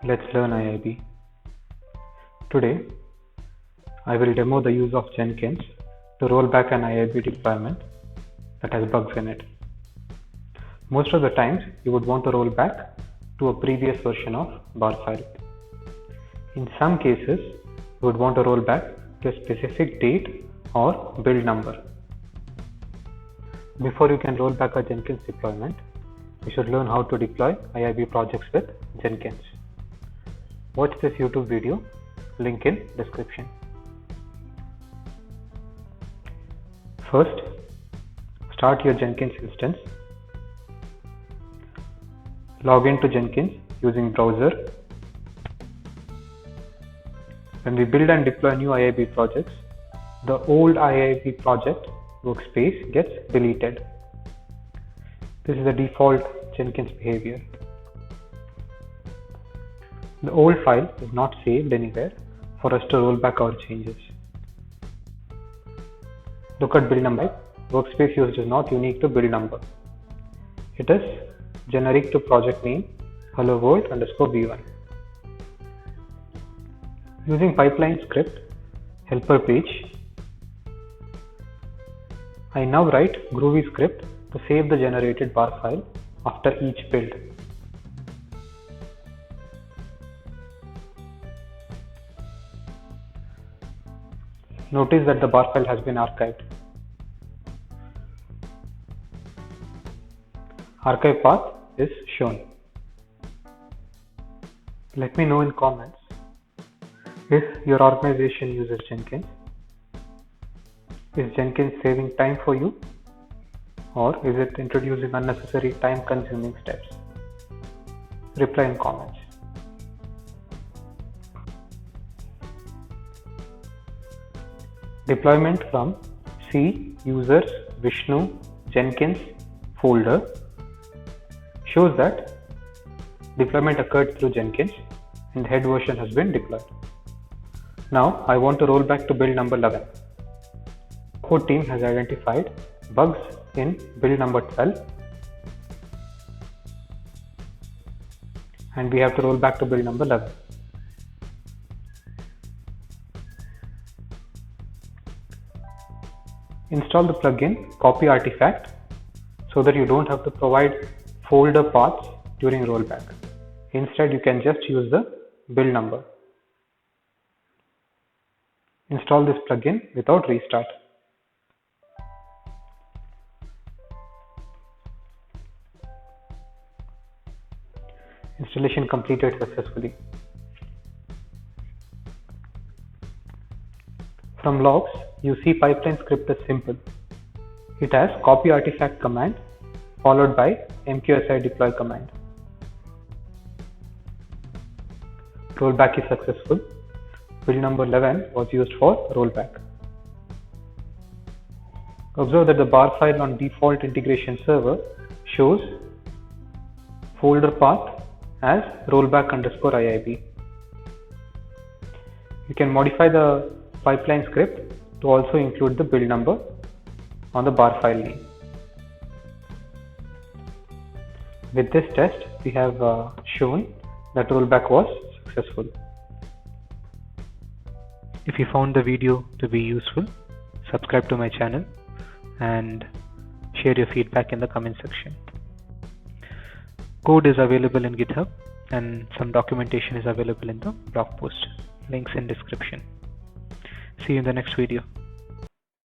Let's learn IIB. Today, I will demo the use of Jenkins to roll back an IIB deployment that has bugs in it. Most of the times, you would want to roll back to a previous version of bar file. In some cases, you would want to roll back to a specific date or build number. Before you can roll back a Jenkins deployment, you should learn how to deploy IIB projects with Jenkins. Watch this YouTube video, link in description. First, start your Jenkins instance. Log into Jenkins using browser. When we build and deploy new IIB projects, the old IIB project workspace gets deleted. This is the default Jenkins behavior. The old file is not saved anywhere for us to roll back our changes. Look at build number. Workspace used is not unique to build number. It is generic to project name hello world _v1. Using pipeline script helper page, I now write Groovy script to save the generated bar file after each build. Notice that the bar file has been archived. Archive path is shown. Let me know in comments if your organization uses Jenkins. Is Jenkins saving time for you, or is it introducing unnecessary time-consuming steps? Reply in comments. Deployment from C users Vishnu Jenkins folder shows that deployment occurred through Jenkins and the head version has been deployed. Now I want to roll back to build number 11. Code team has identified bugs in build number 12 and we have to roll back to build number 11. Install the plugin Copy Artifact so that you don't have to provide folder paths during rollback. Instead, you can just use the build number. Install this plugin without restart. Installation completed successfully. From logs, you see pipeline script is simple. It has copy artifact command followed by mqsi deploy command. Rollback is successful. Build number 11 was used for rollback. Observe that the bar file on default integration server shows folder path as rollback_IIB. You can modify the pipeline script to also include the build number on the bar file name. With this test, we have shown that rollback was successful. If you found the video to be useful, subscribe to my channel and share your feedback in the comment section. Code is available in GitHub and some documentation is available in the blog post. Links in description. See you in the next video.